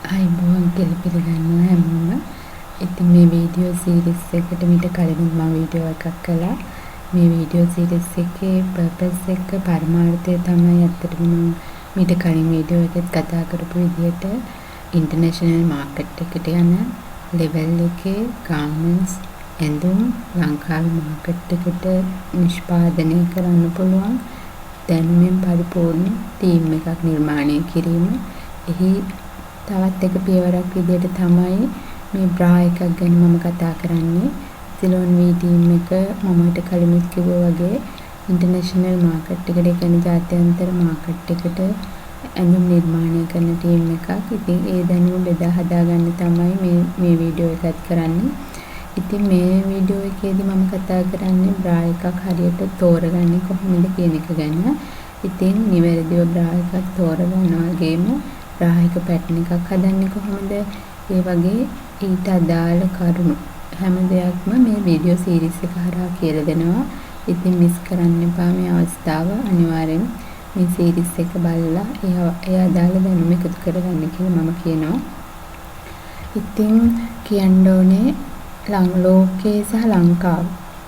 අයිබෝන් කියලා පිළිගන්නවා හැමෝම. ඉතින් මේ වීඩියෝ සීරීස් එකට මීට කලින් මම වීඩියෝ එකක් කළා. මේ වීඩියෝ සීරීස් එකේ පර්පස් එක පරමාර්ථය තමයි ඇත්තටම මම මීට කලින් වීඩියෝ එකෙත් කතා කරපු විදිහට ඉන්ටර්නැෂනල් මාකට් එකට යන ලෙවල් එකේ ගාර්මන්ට්ස් ඇඳුම් ලංකාවේ මාකට් එකට නිෂ්පාදනය කරන්න පුළුවන් දැනුමින් පරිපූර්ණ ටීම් එකක් නිර්මාණය කිරීම. එහි තවත් එක පියවරක් විදිහට තමයි මේ බ්‍රා එකක් ගැන මම කතා කරන්නේ. සිලෝන් වී ටීම් එක මම ඊට කලින් කිව්වා වගේ ඉන්ටර්නැෂනල් මාකට් එකට කියන්නේ ජාත්‍යන්තර මාකට් එකට ඇඳුම් නිර්මාණය කරන ටීම් එකක්. ඉතින් ඒ දැනුම බෙදා හදා ගන්න තමයි මේ වීඩියෝ එකත් කරන්නේ. ඉතින් මේ වීඩියෝ එකේදී මම කතා කරන්නේ බ්‍රා එකක් හරියට තෝරගන්නේ කොහොමද කියන එක ගැන. ඉතින් නිවැරදිව බ්‍රා එකක් තෝරගන්නවා වගේම බ්‍රා එක පැටර්න් එකක් හදන්නේ කොහොමද? ඒ වගේ ඊට අදාළ කරුණු හැම දෙයක්ම මේ වීඩියෝ සීරීස් එක හරහා කියලා දෙනවා. ඉතින් මිස් කරන්න එපා මේ අවස්ථාව. අනිවාර්යෙන් මේ සීරීස් එක බලලා ඒ අදාළ දැනුම එකතු කරගන්න කියලා මම කියනවා. ඉතින් කියන්න ඕනේ ලෝකයේ සහ ලංකාව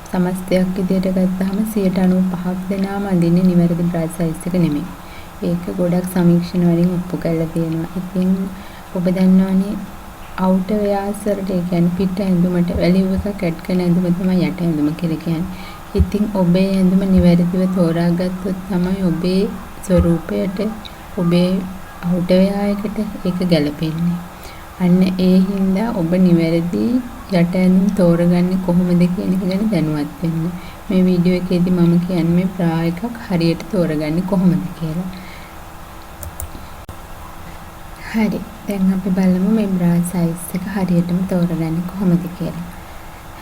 සමස්තයක් විදිහට ගත්තාම 95% දෙනාම අඳින්නේ නිවැරදි බ්‍රා සයිස් එක නෙමෙයි. ඒක ගොඩක් සමීක්ෂණ වලින් ඔප්පු කරලා තියෙනවා. ඉතින් ඔබ දන්නවනේ අවුටර් වෙයාර්ස් වලට ඒ කියන්නේ පිට ඇඳුමට වැලියු එකක් ඇඩ් කරන ඇඳුම තමයි යට ඇඳුම කියලා කියන්නේ. ඉතින් ඔබේ ඇඳුම නිවැරදිව තෝරාගත්තොත් තමයි ඔබේ ස්වරූපයට ඔබේ අවුටර් වෙයාර් එකට ඒක ගැලපෙන්නේ. අන්න ඒ හින්දා ඔබ නිවැරදි යට ඇඳුම් තෝරගන්නේ කොහොමද කියන එක ගැන දැනුවත් වෙන්න. මේ වීඩියෝ එකේදී මම කියන්නේ මේ බ්‍රා එකක් හරියට තෝරගන්නේ කොහොමද කියලා. හරි. දැන් අපි බලමු මේ බ්‍රා සයිස් එක හරියටම තෝරගන්නේ කොහොමද කියලා.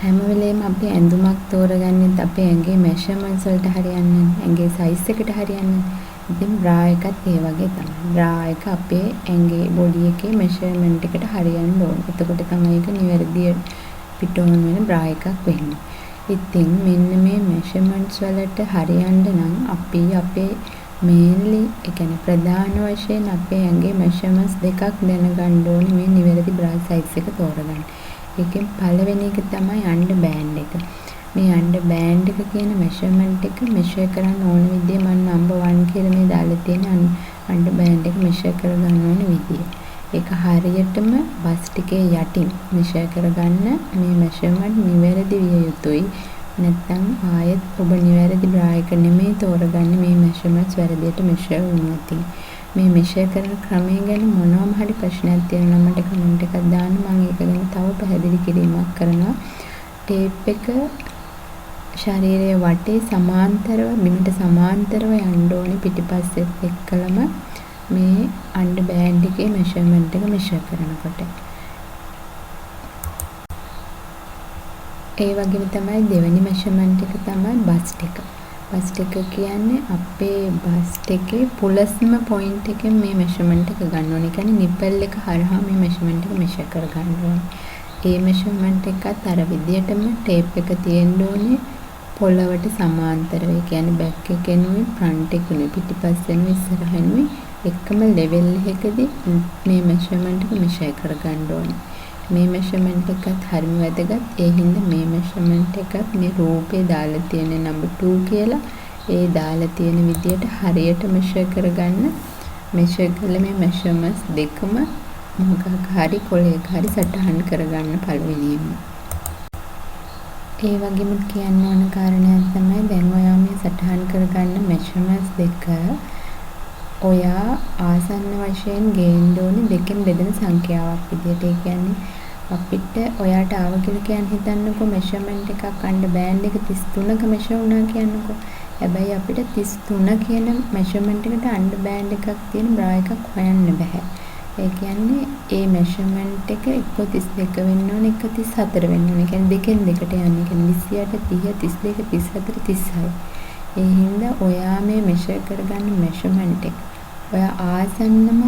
හැම වෙලේම අපි ඇඳුමක් තෝරගන්නේ අපේ ඇඟේ මෙෂර්මන්ට්ස් වලට හරියන්නේ ඇඟේ සයිස් එකට හරියන්නේ. ඉතින් බ්‍රා එකත් ඒ වගේ තමයි. බ්‍රා එක අපේ ඇඟේ බොඩි එකේ මෙෂර්මන්ට් එකට හරියන්න ඕනේ. එතකොට තමයි ඒක නිවැරදි පිටෝන් වෙන බ්‍රා එකක් වෙන්නේ. ඉතින් මෙන්න මේ මෙෂර්මන්ට්ස් වලට හරියන්න නම් අපි අපේ මේන්ලි ඒ කියන්නේ ප්‍රධාන වශයෙන් අපේ ඇඟේ මෙෂර්මන්ට්ස් දෙකක් දැනගන්න ඕනේ මේ නිවැරදි බ්‍රා සයිස් එක තෝරගන්න. ඒකෙන් පළවෙනි එක තමයි අන්ඩර් බෑන්ඩ් එක. මේ අන්ඩර් බෑන්ඩ් එක කියන මෙෂර්මන්ට් එක මෙෂර් කරන්න ඕන විදිය මම නම්බර් 1 කියලා මේ දාලා තියෙන අන්ඩර් බෑන්ඩ් එක මෙෂර් කරගන්න ඕන විදිය. ඒක හරියටම බස් ටිකේ යටින් මෙෂර් කරගන්න මේ මෙෂර්මන්ට් නිවැරදි විය යුතුයි. නැත්නම් ආයෙත් ඔබ නිවැරදි බ්‍රා එක නෙමෙයි තෝරගන්නේ මේ මෙෂර්මන්ට්ස් වැරදියට මෙෂර් වුණොත්. මේ මෙෂර් කරන ක්‍රමය ගැන මොනවාම හරි ප්‍රශ්නයක් තියෙනවා නම් මට කමෙන්ට් එකක් දාන්න. මම ඒක ගැන තව පැහැදිලි කිරීමක් කරනවා. ටේප් එක ශරීරයේ වටේ සමාන්තරව බිමට සමාන්තරව යන්න ඕනේ පිටිපස්සෙත් එක්කලම මේ අන්ඩර් බෑන්ඩ් එකේ මෙෂර්මන්ට් එක මෙෂර් කරනකොට. ඒ වගේම තමයි දෙවෙනි මෙෂර්මන්ට් එක තමයි බස්ට් එක. බස්ට් එක කියන්නේ අපේ බස්ට් එකේ පුලස්ම පොයින්ට් එකෙන් මේ මෙෂර්මන්ට් එක ගන්න ඕනේ. ඒ කියන්නේ නිපල් එක හරහා මේ මෙෂර්මන්ට් එක මෙෂර් කර ගන්න ඕනේ. ඒ මෙෂර්මන්ට් එකත් අර විදියටම ටේප් එක තියෙන්න ඕනේ පොළවට සමාන්තරව. ඒ කියන්නේ බෑක් එකෙනුයි ෆ්‍රන්ට් එකෙනුයි පිටිපස්සෙනුයි ඉස්සරහිනුයි එකම ලෙවල් එකකදී මේ මෙෂර්මන්ට් එක මෙෂර් කර ගන්න ඕනේ. මේ මෙෂර්මන්ට් එකත් හරිම වැදගත්. ඒ හින්දා මේ මෙෂර්මන්ට් එකත් මේ රූපේ දාලා තියෙන නම්බර් 2 කියලා ඒ දාලා තියෙන විදියට හරියට මෙෂර් කරගන්න. මෙෂර් කළා මේ මෙෂර්මන්ට්ස් දෙකම මොකක් හරි කොලයක හරි සටහන් කරගන්න පළවෙනියෙන්ම. ඒ වගේම කියන්න ඕන කාරණයක් තමයි දැන් ඔයා මේ සටහන් කරගන්න මෙෂර්මන්ට්ස් දෙක ඔයා ආසන්න වශයෙන් ගේන්න ඕනේ දෙකෙන් බෙදෙන සංඛ්‍යාවක් විදියට. ඒ කියන්නේ අපිට ඔයාට ආව කියලා කියන්න හිතන්නකෝ මෙෂර්මන්ට් එකක් අන්ඩර් බෑන්ඩ් එක 33ක මෙෂර් වුණා කියන්නකෝ. හැබැයි අපිට 33 කියන මෙෂර්මන්ට් එකට අන්ඩර් බෑන්ඩ් එකක් තියෙන බ්‍රා එකක් හොයන්න බෑ. ඒ කියන්නේ ඒ මෙෂර්මන්ට් එක එක්ක 32 වෙන්න ඕනේ එක්ක 34 වෙන්න ඕනේ. ඒ කියන්නේ දෙකෙන් දෙකට යන්නේ. ඒ කියන්නේ 28 30 32 34 36. ඒ හින්දා ඔයා මේ මෙෂර් කරගන්න මෙෂර්මන්ට් එක ඔයා ආසන්නම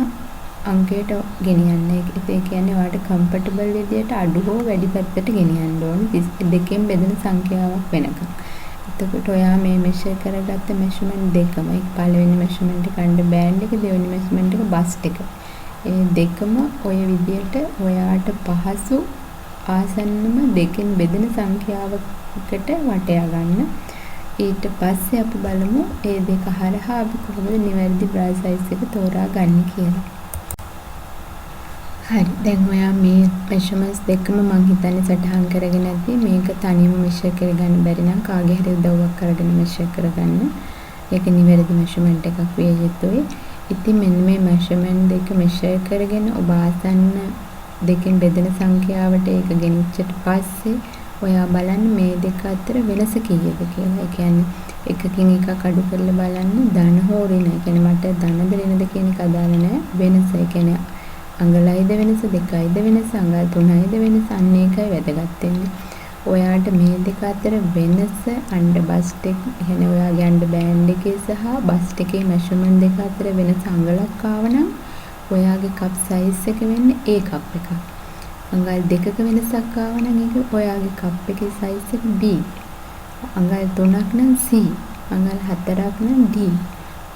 අංකයට ගෙනියන්න. ඒ කියන්නේ ඔයාට කම්ෆර්ටබල් විදියට අඩු හෝ වැඩි පැත්තට ගෙනියන්න ඕනේ. දෙකෙන් බෙදෙන සංඛ්‍යාවක් වෙනකම්. එතකොට ඔයා මේ මෙෂර් කරගත්ත මෙෂර්මන්ට් දෙකම පළවෙනි මෙෂර්මන්ට් එක අන්ඩර් බෑන්ඩ් එක දෙවෙනි මෙෂර්මන්ට් එක බස්ට් එක. ඒ දෙකම ඔය විදියට ඔයාට පහසු ආසන්නම දෙකෙන් බෙදෙන සංඛ්‍යාවකට වටයා ගන්න. ඊට පස්සේ අපි බලමු ඒ දෙක හරහා අපි කොහොමද නිවැරදි බ්‍රා සයිස් එක තෝරා ගන්න කියලා. හරි. දැන් ඔයා මේ මෙෂර්මන්ට්ස් දෙකම මං හිතන්නේ සටහන් කරගෙන ඇති. මේක තනියම මෙෂර් කරගන්න බැරි නම් කාගේ හරි උදව්වක් කරගෙන මෙෂර් කරගන්න. ඒක නිවැරදි මෙෂර්මන්ට් එකක් විය යුතුයි. ඉතින් මෙන්න මේ මෙෂර්මන්ට් දෙක මෙෂර් කරගෙන ඔබ ආසන්න දෙකෙන් බෙදෙන සංඛ්‍යාවට ඒක ගෙනිච්චට පස්සේ ඔයා බලන්න මේ දෙක අතර වෙනස කීයද කියලා. ඒ කියන්නේ එකකින් එකක් අඩු කරලා බලන්න ධන හෝ ඍණ. ඒ කියන්නේ මට ධනද ඍණද කියන එක අදාළ නැහැ. වෙනස. ඒ කියන්නේ අඟලයිද වෙනස, දෙකයිද වෙනස, අඟල් 3යිද වෙනස, අන්න ඒකයි වැදගත් වෙන්නේ. ඔයාට මේ දෙක අතර වෙනස අnder බස්ට් එක, කියන්නේ ඔයාගේ අnder බෑන්ඩ් එකේ සහ බස්ට් එකේ මෙෂර්මන්ට් දෙක අතර වෙනස අඟලක් ආවනම් ඔයාගේ කප් සයිස් එක වෙන්නේ A කප් එකක්. අඟල් දෙකක වෙනසක් ආවනම් ඒක ඔයාගේ කප් එකේ සයිස් එක B. අඟල් 3ක් නම් C. අඟල් 4ක් නම් D.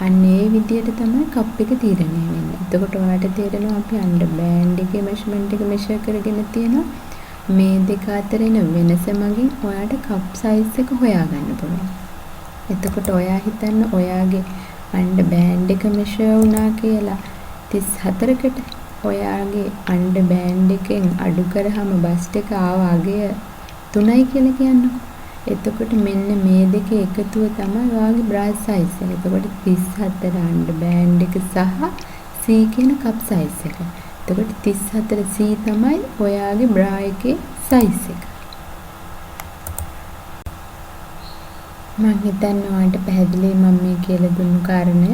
අන්න ඒ විදියට තමයි කප් එක තීරණය වෙන්නේ. එතකොට ඔයාලට තේරෙනවා අපි අnder බෑන්ඩ් එකේ මෙෂර්මන්ට් එක මෙෂර් කරගෙන තියෙනවා. මේ දෙක අතර එන වෙනස මගින් ඔයාට කප් සයිස් එක හොයාගන්න පුළුවන්. එතකොට ඔයා හිතන්න ඔයාගේ අnder බෑන්ඩ් එක මෙෂර් වුණා කියලා 34කට ඔයාගේ අnder බෑන්ඩ් එකෙන් අඩු කරාම බස්ට් එක ආව අගය 3යි කියලා කියන්නකෝ. එතකොට මෙන්න මේ දෙක එකතුව තමයි ඔයාගේ බ්‍රා සයිස් එක. එතකොට 34 අnder බෑන්ඩ් එක සහ C කියන කප් සයිස් එක. එතකොට 34 C තමයි ඔයාගේ බ්‍රා එකේ සයිස් එක. මම හිතන්නේ ඔයාලට පැහැදිලි මම මේ කියලා දුන්නු කාරණය.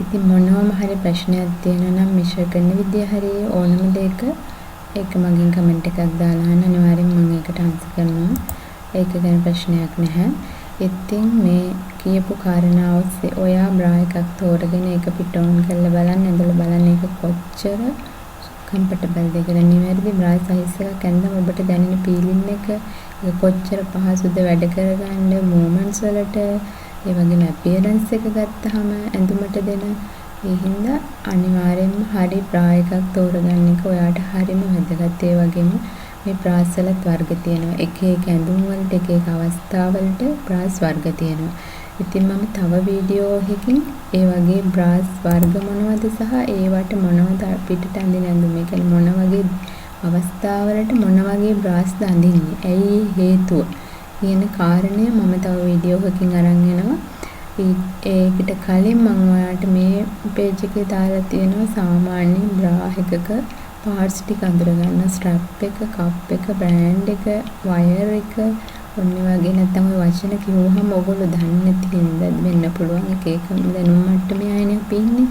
ඉතින් මොනවම හරි ප්‍රශ්නයක් තියෙනවා නම් මෙෂර් කරන විදිය හරි ඕනම දෙයක ඒක මගෙන් කමෙන්ට් එකක් දාලා අහන්න. අනිවාර්යෙන් මම ඒකට ආන්සර් කරනවා. ඒක ගැන ප්‍රශ්නයක් නැහැ. ඉතින් මේ කියපු කාරණා ඔස්සේ ඔයා බ්‍රා එකක් තෝරගෙන ඒක පිට ඔන් කරලා බලන්න, ඇඳලා බලන්න ඒක කොච්චර කම්ෆර්ටබල්ද කියලා. නිවැරදි බ්‍රා සයිස් එකක් ඇඳලා ඔබට දැනෙන ෆීලින් එක ඒක කොච්චර පහසුද වැඩ කරගන්න, මූවමන්ට්ස් වලට, ඒ වගේම අපියරන්ස් එක ගත්තාම ඇඳුමට දෙන. ඒ හින්දා අනිවාර්යෙන්ම හරි බ්‍රා එකක් තෝරගන්න එක ඔයාට හරිම වැදගත්. ඒ වගේම මේ බ්‍රාස් වලත් වර්ග තියෙනවා. එක එක ඇඳුම් වලට එක එක අවස්ථාවලට බ්‍රාස් වර්ග තියෙනවා. ඉතින් මම තව වීඩියෝ එකකින් ඒ වගේ බ්‍රාස් වර්ග මොනවද සහ ඒවට මොනවද පිටට අඳින ඇඳුම්, ඒ කියන්නේ මොන වගේ අවස්ථාවලට මොන වගේ බ්‍රාස්ද අඳින්නේ, ඇයි හේතුව කියන කාරණය මම තව වීඩියෝ එකකින් අරන් එනවා. ඒකට කලින් මම ඔයාලට මේ පේජ් එකේ දාලා තියෙනවා සාමාන්‍ය බ්‍රා එකක පාර්ට්ස් ටික අඳුර ගන්න. ස්ට්‍රැප් එක, කප් එක, බෑන්ඩ් එක, වයර් එක, ඔන්න වගේ. නැත්නම් ඔය වචන කිව්වහම ඔයගොල්ලෝ දන්නේ නැති හින්දා වෙන්න පුළුවන්. එක එක දැනුම් මට්ටමේ අයනේ අපි ඉන්නේ.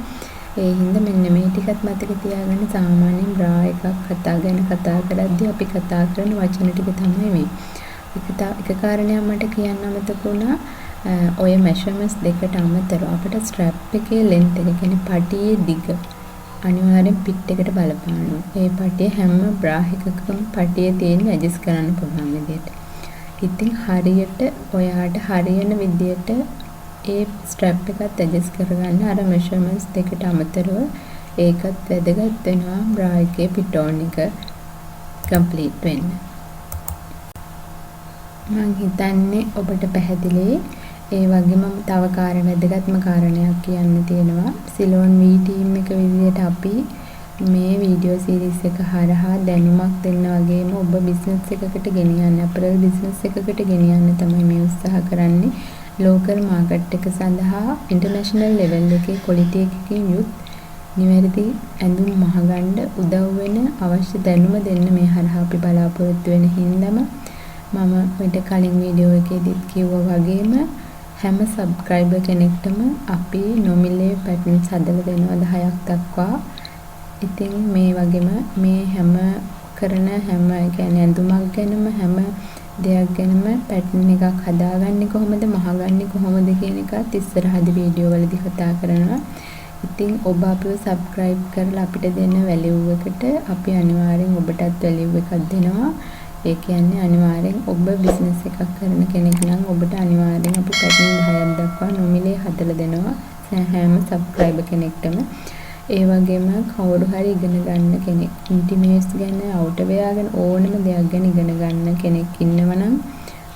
ඒ හින්දා මෙන්න මේ ටිකත් මතක තියාගන්න. සාමාන්‍යයෙන් බ්‍රා එකක් කතා කරද්දී අපි කතා කරන වචන ටික තමයි මේ. එක කාරණයක් මට කියන්න අමතක වුණා. ඔය මෙෂර්මන්ට්ස් දෙකට අමතරව අපිට ස්ට්‍රැප් එකේ ලෙන්ත් එක, කියන්නේ පටියේ දිග අනිවාර්යෙන් පිට් එකට බලපානවා. ඒ පටිය හැම බ්‍රා එකකම පටිය තියෙන ඇඩ්ජස්ට් කරන්න පුළුවන් විදියට. ඉතින් හරියට ඔයාට හරියන විදියට ඒ ස්ට්‍රැප් එකත් ඇඩ්ජස්ට් කරගන්න අර මෙෂර්මන්ට්ස් දෙකට අමතරව ඒකත් වැදගත් වෙනවා බ්‍රා එකේ පිටෝන් එක කම්ප්ලීට් වෙන්න. මම හිතන්නේ ඔබට පැහැදිලි. ඒ වගේම තව වැදගත්ම කාරණයක් කියන්න තියෙනවා. සිලෝන් වී ටීම් එක විදිහට අපි මේ වීඩියෝ සීරීස් එක හරහා දැනුමක් දෙන්න වගේම ඔබ බිස්නස් එකකට ගෙනියන්න, අපරල් බිස්නස් එකකට ගෙනියන්න තමයි මේ උත්සාහ කරන්නේ. ලෝකල් මාකට් එක සඳහා ඉන්ටර්නැෂනල් ලෙවල් එකේ ක්වොලිටි එකකින් යුත් නිවැරදි ඇඳුම් මහගන්න උදව් වෙන අවශ්‍ය දැනුම දෙන්න මේ හරහා අපි බලාපොරොත්තු වෙන හින්දාම මම ඊට කලින් වීඩියෝ එකේදීත් කිව්වා වගේම හැම සබ්ස්ක්‍රයිබර් කෙනෙක්ටම අපි නොමිලේ පැටර්න්ස් හදලා දෙනවා 10ක් දක්වා. ඉතින් මේ වගේම මේ හැම කරන හැම කියන්නේ ඇඳුමක් ගැනම හැම දෙයක් ගැනම පැටර්න් එකක් හදාගන්නේ කොහොමද, මහගන්නේ කොහොමද කියන එකත් ඉස්සරහදී වීඩියෝ වලදී කතා කරනවා. ඉතින් ඔබ අපිව සබ්ස්ක්‍රයිබ් කරලා අපිට දෙන වැලියු එකට අපි අනිවාර්යෙන් ඔබටත් වැලියු එකක් දෙනවා. ඒ කියන්නේ අනිවාර්යෙන් ඔබ බිස්නස් එකක් කරන කෙනෙක් නම් ඔබට අනිවාර්යෙන් අපි පැටර්න් 10ක් දක්වා නොමිලේ හදලා දෙනවා හැම සබ්ස්ක්‍රයිබර් කෙනෙක්ටම. ඒ වගේම කවුරු හරි ඉගෙන ගන්න කෙනෙක් ඉන්ටිමේට්ස් ගැන, අවුට්වෙයා ගැන ඕනම දෙයක් ගැන ඉගෙන ගන්න කෙනෙක් ඉන්නවා නම්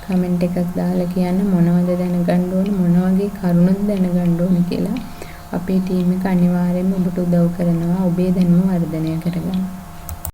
කමෙන්ට් එකක් දාලා කියන්න මොනවද දැනගන්න ඕන, මොන වගේ කරුණුද දැනගන්න ඕන කියලා. අපේ ටීම් එක අනිවාර්යයෙන්ම ඔබට උදව් කරනවා ඔබේ දැනුම වර්ධනය කරගන්න.